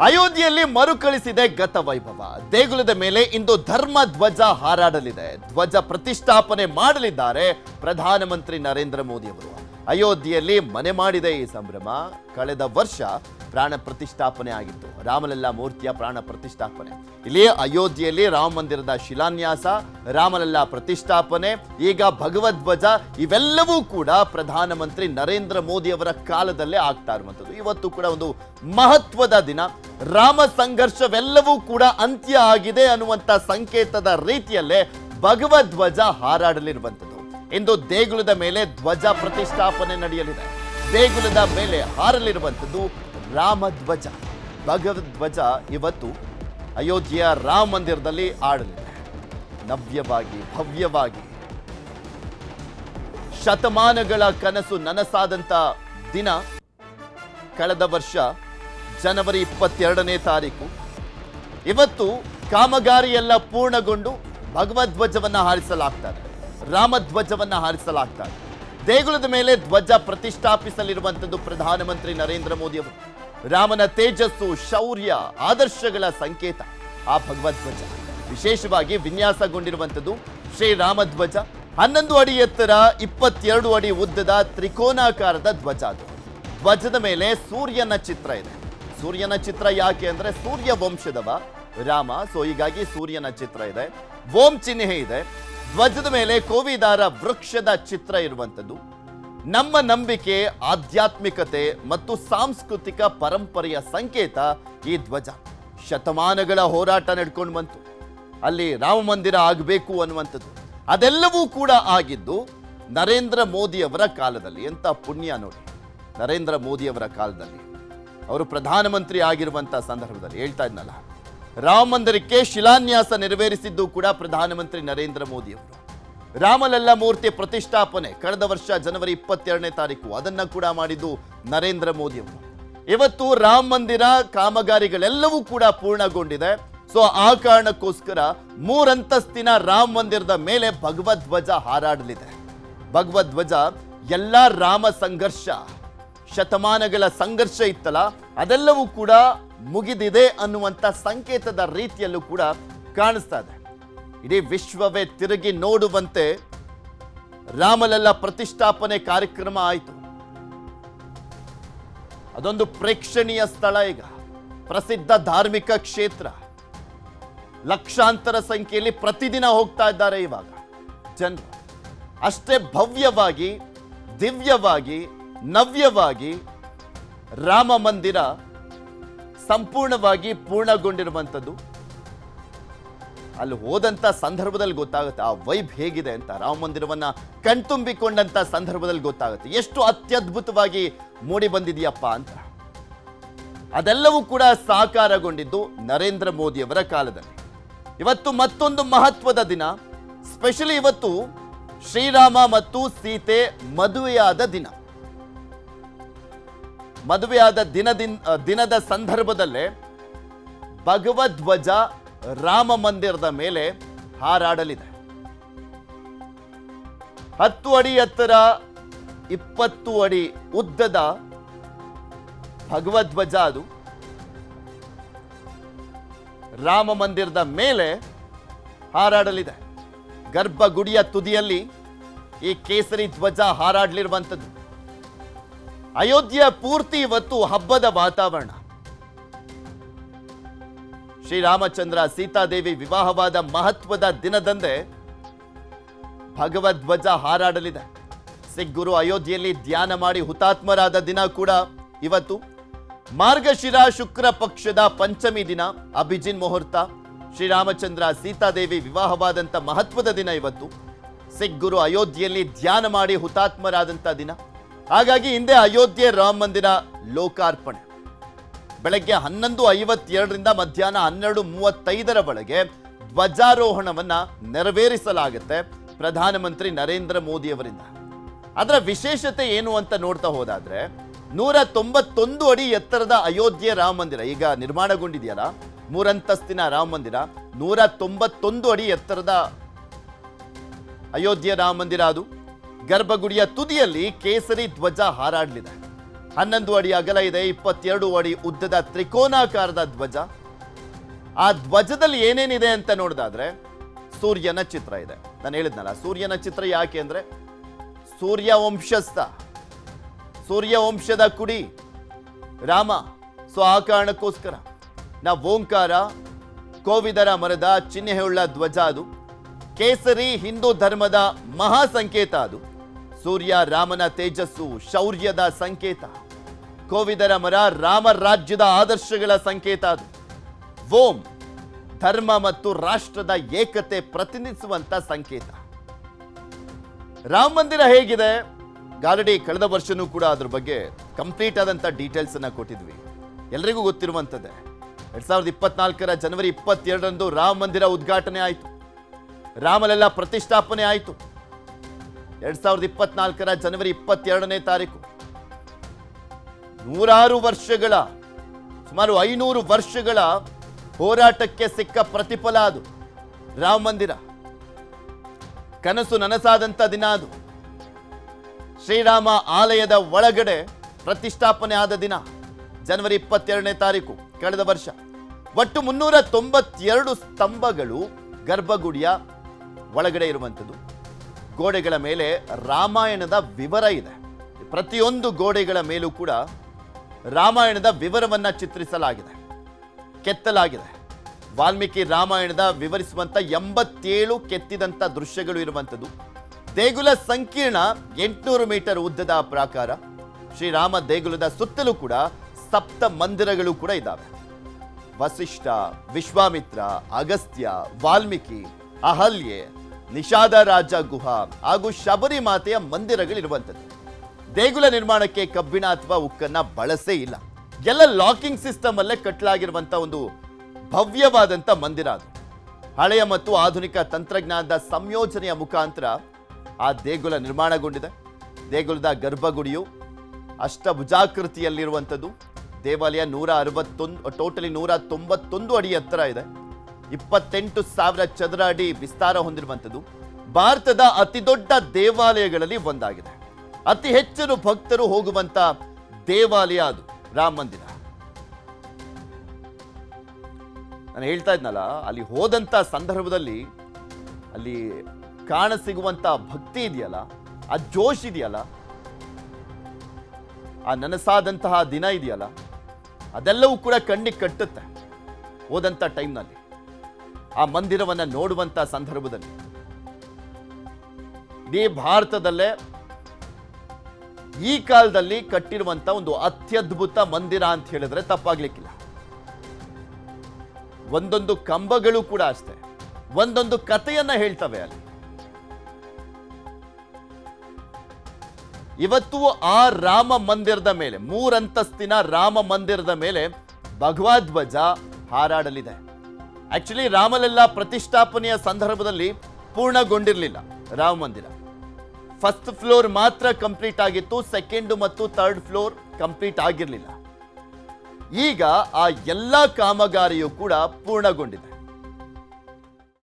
ಅಯೋಧ್ಯೆಯಲ್ಲಿ ಮರುಕಳಿಸಿದೆ ಗತವೈಭವ. ದೇಗುಲದ ಮೇಲೆ ಇಂದು ಧರ್ಮ ಧ್ವಜ ಹಾರಾಡಲಿದೆ. ಧ್ವಜ ಪ್ರತಿಷ್ಠಾಪನೆ ಮಾಡಲಿದ್ದಾರೆ ಪ್ರಧಾನಮಂತ್ರಿ ನರೇಂದ್ರ ಮೋದಿ ಅವರು. ಅಯೋಧ್ಯೆಯಲ್ಲಿ ಮನೆ ಮಾಡಿದೆ ಈ ಸಂಭ್ರಮ. ಕಳೆದ ವರ್ಷ ಪ್ರಾಣ ಪ್ರತಿಷ್ಠಾಪನೆ ಆಗಿತ್ತು, ರಾಮಲಲ್ಲಾ ಮೂರ್ತಿಯ ಪ್ರಾಣ ಪ್ರತಿಷ್ಠಾಪನೆ. ಇಲ್ಲಿ ಅಯೋಧ್ಯೆಯಲ್ಲಿ ರಾಮ ಮಂದಿರದ ಶಿಲಾನ್ಯಾಸ, ರಾಮಲಲ್ಲಾ ಪ್ರತಿಷ್ಠಾಪನೆ, ಈಗ ಭಗವದ್ಧ್ವಜ, ಇವೆಲ್ಲವೂ ಕೂಡ ಪ್ರಧಾನಮಂತ್ರಿ ನರೇಂದ್ರ ಮೋದಿ ಅವರ ಕಾಲದಲ್ಲೇ ಆಗ್ತಾ ಇರುವಂಥದ್ದು. ಇವತ್ತು ಕೂಡ ಒಂದು ಮಹತ್ವದ ದಿನ. ರಾಮ ಸಂಘರ್ಷವೆಲ್ಲವೂ ಕೂಡ ಅಂತ್ಯ ಆಗಿದೆ ಅನ್ನುವಂಥ ಸಂಕೇತದ ರೀತಿಯಲ್ಲೇ ಭಗವದ್ಧ್ವಜ ಹಾರಾಡಲಿರುವಂಥದ್ದು. ಇಂದು ದೇಗುಲದ ಮೇಲೆ ಧ್ವಜ ಪ್ರತಿಷ್ಠಾಪನೆ ನಡೆಯಲಿದೆ. ದೇಗುಲದ ಮೇಲೆ ಹಾರಲಿರುವಂಥದ್ದು ರಾಮಧ್ವಜ. ಭಗವದ್ಧ್ವಜ ಇವತ್ತು ಅಯೋಧ್ಯೆಯ ರಾಮ ಮಂದಿರದಲ್ಲಿ ಆಡಲಿದೆ. ನವ್ಯವಾಗಿ, ಭವ್ಯವಾಗಿ, ಶತಮಾನಗಳ ಕನಸು ನನಸಾದಂಥ ದಿನ. ಕಳೆದ ವರ್ಷ ಜನವರಿ 22ನೇ ತಾರೀಕು. ಇವತ್ತು ಕಾಮಗಾರಿ ಎಲ್ಲ ಪೂರ್ಣಗೊಂಡು ಭಗವದ್ಧ್ವಜವನ್ನ ಹಾರಿಸಲಾಗ್ತಾರೆ, ರಾಮಧ್ವಜವನ್ನ ಹಾರಿಸಲಾಗ್ತಾರೆ. ದೇಗುಲದ ಮೇಲೆ ಧ್ವಜ ಪ್ರತಿಷ್ಠಾಪಿಸಲಿರುವಂಥದ್ದು ಪ್ರಧಾನಮಂತ್ರಿ ನರೇಂದ್ರ ಮೋದಿ ಅವರು. ರಾಮನ ತೇಜಸ್ಸು, ಶೌರ್ಯ, ಆದರ್ಶಗಳ ಸಂಕೇತ ಆ ಭಗವದ್ಧ್ವಜ. ವಿಶೇಷವಾಗಿ ವಿನ್ಯಾಸಗೊಂಡಿರುವಂಥದ್ದು ಶ್ರೀರಾಮಧ್ವಜ. 11 ಅಡಿ ಎತ್ತರ, 22 ಅಡಿ ಉದ್ದದ ತ್ರಿಕೋನಾಕಾರದ ಧ್ವಜ ಅದು. ಧ್ವಜದ ಮೇಲೆ ಸೂರ್ಯನ ಚಿತ್ರ ಇದೆ. ಸೂರ್ಯನ ಚಿತ್ರ ಯಾಕೆ ಅಂದ್ರೆ ಸೂರ್ಯ ವಂಶದವ ರಾಮ, ಸೊ ಹೀಗಾಗಿ ಸೂರ್ಯನ ಚಿತ್ರ ಇದೆ. ಓಂ ಚಿಹ್ನೆ ಇದೆ. ಧ್ವಜದ ಮೇಲೆ ಕೋವಿದಾರ ವೃಕ್ಷದ ಚಿತ್ರ ಇರುವಂಥದ್ದು. ನಮ್ಮ ನಂಬಿಕೆ, ಆಧ್ಯಾತ್ಮಿಕತೆ ಮತ್ತು ಸಾಂಸ್ಕೃತಿಕ ಪರಂಪರೆಯ ಸಂಕೇತ ಈ ಧ್ವಜ. ಶತಮಾನಗಳ ಹೋರಾಟ ನಡ್ಕೊಂಡು ಬಂತು, ಅಲ್ಲಿ ರಾಮ ಮಂದಿರ ಆಗಬೇಕು ಅನ್ನುವಂಥದ್ದು. ಅದೆಲ್ಲವೂ ಕೂಡ ಆಗಿದ್ದು ನರೇಂದ್ರ ಮೋದಿ ಅವರ ಕಾಲದಲ್ಲಿ. ಎಂಥ ಪುಣ್ಯ ನೋಡಿ, ನರೇಂದ್ರ ಮೋದಿ ಅವರ ಕಾಲದಲ್ಲಿ ಅವರು ಪ್ರಧಾನಮಂತ್ರಿ ಆಗಿರುವಂಥ ಸಂದರ್ಭದಲ್ಲಿ ಹೇಳ್ತಾ ಇದ್ನಲ್ಲ, ರಾಮ ಮಂದಿರಕ್ಕೆ ಶಿಲಾನ್ಯಾಸ ನೆರವೇರಿಸಿದ್ದು ಕೂಡ ಪ್ರಧಾನಮಂತ್ರಿ ನರೇಂದ್ರ ಮೋದಿ ಅವರು. ರಾಮಲಲ್ಲಾ ಮೂರ್ತಿ ಪ್ರತಿಷ್ಠಾಪನೆ ಕಳೆದ ವರ್ಷ ಜನವರಿ 22ನೇ ತಾರೀಕು, ಅದನ್ನ ಕೂಡ ಮಾಡಿದ್ದು ನರೇಂದ್ರ ಮೋದಿ ಅವರು. ಇವತ್ತು ರಾಮ ಮಂದಿರ ಕಾಮಗಾರಿಗಳೆಲ್ಲವೂ ಕೂಡ ಪೂರ್ಣಗೊಂಡಿದೆ. ಸೊ ಆ ಕಾರಣಕ್ಕೋಸ್ಕರ 3 ಅಂತಸ್ತಿನ ರಾಮ ಮಂದಿರದ ಮೇಲೆ ಭಗವದ್ಧ್ವಜ ಹಾರಾಡಲಿದೆ. ಭಗವದ್ಧ್ವಜ ಎಲ್ಲ ರಾಮ ಸಂಘರ್ಷ, ಶತಮಾನಗಳ ಸಂಘರ್ಷ ಇತ್ತಲ್ಲ, ಅದೆಲ್ಲವೂ ಕೂಡ ಮುಗಿದಿದೆ ಅನ್ನುವಂಥ ಸಂಕೇತದ ರೀತಿಯಲ್ಲೂ ಕೂಡ ಕಾಣಿಸ್ತಾ ಇದೆ. ಇಡೀ ವಿಶ್ವವೇ ತಿರುಗಿ ನೋಡುವಂತೆ ರಾಮಲಲ್ಲಾ ಪ್ರತಿಷ್ಠಾಪನೆ ಕಾರ್ಯಕ್ರಮ ಆಯಿತು. ಅದೊಂದು ಪ್ರೇಕ್ಷಣೀಯ ಸ್ಥಳ. ಈಗ ಪ್ರಸಿದ್ಧ ಧಾರ್ಮಿಕ ಕ್ಷೇತ್ರ. ಲಕ್ಷಾಂತರ ಸಂಖ್ಯೆಯಲ್ಲಿ ಪ್ರತಿದಿನ ಹೋಗ್ತಾ ಇದ್ದಾರೆ ಇವಾಗ ಜನರು. ಅಷ್ಟೇ ಭವ್ಯವಾಗಿ, ದಿವ್ಯವಾಗಿ, ನವ್ಯವಾಗಿ ರಾಮ ಮಂದಿರ ಸಂಪೂರ್ಣವಾಗಿ ಪೂರ್ಣಗೊಂಡಿರುವಂಥದ್ದು. ಅಲ್ಲಿ ಹೋದಂಥ ಸಂದರ್ಭದಲ್ಲಿ ಗೊತ್ತಾಗುತ್ತೆ ಆ ವೈಬ್ ಹೇಗಿದೆ ಅಂತ. ರಾಮ ಮಂದಿರವನ್ನ ಕಣ್ತುಂಬಿಕೊಂಡಂಥ ಸಂದರ್ಭದಲ್ಲಿ ಗೊತ್ತಾಗುತ್ತೆ ಎಷ್ಟು ಅತ್ಯದ್ಭುತವಾಗಿ ಮೂಡಿ ಬಂದಿದೆಯಪ್ಪ ಅಂತ. ಅದೆಲ್ಲವೂ ಕೂಡ ಸಾಕಾರಗೊಂಡಿದ್ದು ನರೇಂದ್ರ ಮೋದಿ ಅವರ ಕಾಲದಲ್ಲಿ. ಇವತ್ತು ಮತ್ತೊಂದು ಮಹತ್ವದ ದಿನ. ಸ್ಪೆಷಲಿ ಇವತ್ತು ಶ್ರೀರಾಮ ಮತ್ತು ಸೀತೆ ಮದುವೆಯಾದ ದಿನ. ಮದುವೆಯಾದ ದಿನದ ಸಂದರ್ಭದಲ್ಲೇ ಭಗವದ್ಧ್ವಜ ರಾಮ ಮಂದಿರದ ಮೇಲೆ ಹಾರಾಡಲಿದೆ. 10 ಅಡಿ ಎತ್ತರ, 20 ಅಡಿ ಉದ್ದದ ಭಗವದ್ಧ್ವಜ ಅದು ರಾಮ ಮಂದಿರದ ಮೇಲೆ ಹಾರಾಡಲಿದೆ. ಗರ್ಭಗುಡಿಯ ತುದಿಯಲ್ಲಿ ಈ ಕೇಸರಿ ಧ್ವಜ ಹಾರಾಡಲಿರುವಂಥದ್ದು. ಅಯೋಧ್ಯೆಯ ಪೂರ್ತಿ ಇವತ್ತು ಹಬ್ಬದ ವಾತಾವರಣ. ಶ್ರೀರಾಮಚಂದ್ರ ಸೀತಾದೇವಿ ವಿವಾಹವಾದ ಮಹತ್ವದ ದಿನದಂದೇ ಭಗವದ್ಧ್ವಜ ಹಾರಾಡಲಿದೆ. ಸಿಖ್ ಗುರು ಅಯೋಧ್ಯೆಯಲ್ಲಿ ಧ್ಯಾನ ಮಾಡಿ ಹುತಾತ್ಮರಾದ ದಿನ ಕೂಡ ಇವತ್ತು. ಮಾರ್ಗಶಿರ ಶುಕ್ರ ಪಕ್ಷದ ಪಂಚಮಿ ದಿನ, ಅಭಿಜಿನ್ ಮುಹೂರ್ತ. ಶ್ರೀರಾಮಚಂದ್ರ ಸೀತಾದೇವಿ ವಿವಾಹವಾದಂಥ ಮಹತ್ವದ ದಿನ ಇವತ್ತು. ಸಿಖ್ ಗುರು ಅಯೋಧ್ಯೆಯಲ್ಲಿ ಧ್ಯಾನ ಮಾಡಿ ಹುತಾತ್ಮರಾದಂಥ ದಿನ. ಹಾಗಾಗಿ ಹಿಂದೆ ಅಯೋಧ್ಯೆ ರಾಮ ಮಂದಿರ ಲೋಕಾರ್ಪಣೆ ಬೆಳಗ್ಗೆ 11:52ರಿಂದ ಮಧ್ಯಾಹ್ನ 12:35 ಧ್ವಜಾರೋಹಣವನ್ನ ನೆರವೇರಿಸಲಾಗುತ್ತೆ ಪ್ರಧಾನಮಂತ್ರಿ ನರೇಂದ್ರ ಮೋದಿ ಅವರಿಂದ. ಅದರ ವಿಶೇಷತೆ ಏನು ಅಂತ ನೋಡ್ತಾ ಹೋದಾದ್ರೆ, 191 ಅಡಿ ಎತ್ತರದ ಅಯೋಧ್ಯೆ ರಾಮ ಮಂದಿರ ಈಗ ನಿರ್ಮಾಣಗೊಂಡಿದೆಯಲ್ಲ, 3 ಅಂತಸ್ತಿನ ರಾಮ ಮಂದಿರ, 191 ಅಡಿ ಎತ್ತರದ ಅಯೋಧ್ಯೆ ರಾಮ ಮಂದಿರ ಅದು. ಗರ್ಭಗುಡಿಯ ತುದಿಯಲ್ಲಿ ಕೇಸರಿ ಧ್ವಜ ಹಾರಾಡಲಿದೆ. 11 ಅಡಿ ಅಗಲ ಇದೆ, 22 ಅಡಿ ಉದ್ದದ ತ್ರಿಕೋನಾಕಾರದ ಧ್ವಜ. ಆ ಧ್ವಜದಲ್ಲಿ ಏನೇನಿದೆ ಅಂತ ನೋಡಿದಾದ್ರೆ ಸೂರ್ಯನ ಚಿತ್ರ ಇದೆ. ನಾನು ಹೇಳಿದ್ನಲ್ಲ, ಸೂರ್ಯನ ಚಿತ್ರ ಯಾಕೆ ಅಂದ್ರೆ ಸೂರ್ಯ ವಂಶಸ್ಥ, ಸೂರ್ಯ ವಂಶದ ಕುಡಿ ರಾಮ. ಸೊ ಆ ಕಾರಣಕ್ಕೋಸ್ಕರ ನಾವು ಓಂಕಾರ ಕೋವಿದರ ಮರದ ಚಿಹ್ನೆಯುಳ್ಳ ಧ್ವಜ. ಅದು ಕೇಸರಿ ಹಿಂದೂ ಧರ್ಮದ ಮಹಾ ಸಂಕೇತ. ಅದು ಸೂರ್ಯ ರಾಮನ ತೇಜಸ್ಸು, ಶೌರ್ಯದ ಸಂಕೇತ. ಕೋವಿದರ ಮರ ರಾಮ ರಾಜ್ಯದ ಆದರ್ಶಗಳ ಸಂಕೇತ. ಅದು ಓಂ ಧರ್ಮ ಮತ್ತು ರಾಷ್ಟ್ರದ ಏಕತೆ ಪ್ರತಿನಿಧಿಸುವಂತ ಸಂಕೇತ. ರಾಮ ಮಂದಿರ ಹೇಗಿದೆ, ಆಲ್ರೆಡಿ ಕಳೆದ ವರ್ಷನೂ ಕೂಡ ಅದ್ರ ಬಗ್ಗೆ ಕಂಪ್ಲೀಟ್ ಆದಂತ ಡೀಟೇಲ್ಸ್ ಅನ್ನ ಕೊಟ್ಟಿದ್ವಿ. ಎಲ್ರಿಗೂ ಗೊತ್ತಿರುವಂಥದ್ದೇ. 2024 ಜನವರಿ 22ರಂದು ರಾಮ ಮಂದಿರ ಉದ್ಘಾಟನೆ ಆಯಿತು, ರಾಮಲೆಲ್ಲ ಪ್ರತಿಷ್ಠಾಪನೆ ಆಯಿತು. 2024 ಜನವರಿ 22ನೇ ತಾರೀಕು 106 ವರ್ಷಗಳ, ಸುಮಾರು 500 ವರ್ಷಗಳ ಹೋರಾಟಕ್ಕೆ ಸಿಕ್ಕ ಪ್ರತಿಫಲ ಅದು. ರಾಮ ಮಂದಿರ ಕನಸು ನನಸಾದಂಥ ದಿನ ಅದು. ಶ್ರೀರಾಮ ಆಲಯದ ಒಳಗಡೆ ಪ್ರತಿಷ್ಠಾಪನೆ ಆದ ದಿನ ಜನವರಿ 22ನೇ ತಾರೀಕು ಕಳೆದ ವರ್ಷ. ಒಟ್ಟು 392 ಸ್ತಂಭಗಳು ಗರ್ಭಗುಡಿಯ ಒಳಗಡೆ ಇರುವಂಥದ್ದು. ಗೋಡೆಗಳ ಮೇಲೆ ರಾಮಾಯಣದ ವಿವರ ಇದೆ. ಪ್ರತಿಯೊಂದು ಗೋಡೆಗಳ ಮೇಲೂ ಕೂಡ ರಾಮಾಯಣದ ವಿವರವನ್ನ ಚಿತ್ರಿಸಲಾಗಿದೆ, ಕೆತ್ತಲಾಗಿದೆ. ವಾಲ್ಮೀಕಿ ರಾಮಾಯಣದ ವಿವರಿಸುವಂತ 87 ಕೆತ್ತಿದಂತ ದೃಶ್ಯಗಳು ಇರುವಂಥದ್ದು. ದೇಗುಲ ಸಂಕೀರ್ಣ 800 ಮೀಟರ್ ಉದ್ದದ ಪ್ರಾಕಾರ. ಶ್ರೀರಾಮ ದೇಗುಲದ ಸುತ್ತಲೂ ಕೂಡ ಸಪ್ತ ಮಂದಿರಗಳು ಕೂಡ ಇದ್ದಾವೆ. ವಸಿಷ್ಠ, ವಿಶ್ವಾಮಿತ್ರ, ಅಗಸ್ತ್ಯ, ವಾಲ್ಮೀಕಿ, ಅಹಲ್ಯೆ, ನಿಷಾದ ರಾಜ ಗುಹಾ ಹಾಗೂ ಶಬರಿ ಮಾತೆಯ ಮಂದಿರಗಳಿರುವಂಥದ್ದು. ದೇಗುಲ ನಿರ್ಮಾಣಕ್ಕೆ ಕಬ್ಬಿಣ ಅಥವಾ ಉಕ್ಕನ್ನ ಬಳಸೇ ಇಲ್ಲ. ಎಲ್ಲ ಲಾಕಿಂಗ್ ಸಿಸ್ಟಮ್ ಅಲ್ಲೇ ಕಟ್ಟಲಾಗಿರುವಂತ ಒಂದು ಭವ್ಯವಾದಂತ ಮಂದಿರ ಅದು. ಹಳೆಯ ಮತ್ತು ಆಧುನಿಕ ತಂತ್ರಜ್ಞಾನದ ಸಂಯೋಜನೆಯ ಮುಖಾಂತರ ಆ ದೇಗುಲ ನಿರ್ಮಾಣಗೊಂಡಿದೆ. ದೇಗುಲದ ಗರ್ಭಗುಡಿಯು ಅಷ್ಟಭುಜಾಕೃತಿಯಲ್ಲಿರುವಂಥದ್ದು. ದೇವಾಲಯ 161, ಟೋಟಲಿ 191 ಅಡಿ ಎತ್ತರ ಇದೆ. 28,000 ಚದರ ಅಡಿ ವಿಸ್ತಾರ ಹೊಂದಿರುವಂಥದ್ದು. ಭಾರತದ ಅತಿ ದೊಡ್ಡ ದೇವಾಲಯಗಳಲ್ಲಿ ಒಂದಾಗಿದೆ. ಅತಿ ಹೆಚ್ಚು ಭಕ್ತರು ಹೋಗುವಂತ ದೇವಾಲಯ ಅದು ರಾಮ ಮಂದಿರ. ನಾನು ಹೇಳ್ತಾ ಇದ್ನಲ್ಲ, ಅಲ್ಲಿ ಹೋದಂತ ಸಂದರ್ಭದಲ್ಲಿ ಅಲ್ಲಿ ಕಾಣಸಿಗುವಂತ ಭಕ್ತಿ ಇದೆಯಲ್ಲ, ಆ ಜೋಶ್ ಇದೆಯಲ್ಲ, ಆ ನನಸಾದಂತಹ ದಿನ ಇದೆಯಲ್ಲ, ಅದೆಲ್ಲವೂ ಕೂಡ ಕಣ್ಣಿಗೆ ಕಟ್ಟುತ್ತೆ. ಹೋದಂತ ಟೈಮ್ನಲ್ಲಿ ಆ ಮಂದಿರವನ್ನ ನೋಡುವಂತ ಸಂದರ್ಭದಲ್ಲಿ ಇಡೀ ಭಾರತದಲ್ಲೇ ಈ ಕಾಲದಲ್ಲಿ ಕಟ್ಟಿರುವಂತ ಒಂದು ಅತ್ಯದ್ಭುತ ಮಂದಿರ ಅಂತ ಹೇಳಿದ್ರೆ ತಪ್ಪಾಗ್ಲಿಕ್ಕಿಲ್ಲ. ಒಂದೊಂದು ಕಂಬಗಳು ಕೂಡ ಅಷ್ಟೇ ಒಂದೊಂದು ಕಥೆಯನ್ನ ಹೇಳ್ತವೆ ಅಲ್ಲಿ. ಇವತ್ತು ಆ ರಾಮ ಮಂದಿರದ ಮೇಲೆ, 3 ಅಂತಸ್ತಿನ ರಾಮ ಮಂದಿರದ ಮೇಲೆ ಭಗವಧ್ವಜ ಹಾರಾಡಲಿದೆ. ಆಕ್ಚುಲಿ ರಾಮಲೆಲ್ಲ ಪ್ರತಿಷ್ಠಾಪನೆಯ ಸಂದರ್ಭದಲ್ಲಿ ಪೂರ್ಣಗೊಂಡಿರಲಿಲ್ಲ ರಾಮ ಮಂದಿರ. ಫಸ್ಟ್ ಫ್ಲೋರ್ ಮಾತ್ರ ಕಂಪ್ಲೀಟ್ ಆಗಿತ್ತು, ಸೆಕೆಂಡ್ ಮತ್ತು ಥರ್ಡ್ ಫ್ಲೋರ್ ಕಂಪ್ಲೀಟ್ ಆಗಿರಲಿಲ್ಲ. ಈಗ ಆ ಎಲ್ಲ ಕಾಮಗಾರಿಯು ಕೂಡ ಪೂರ್ಣಗೊಂಡಿದೆ.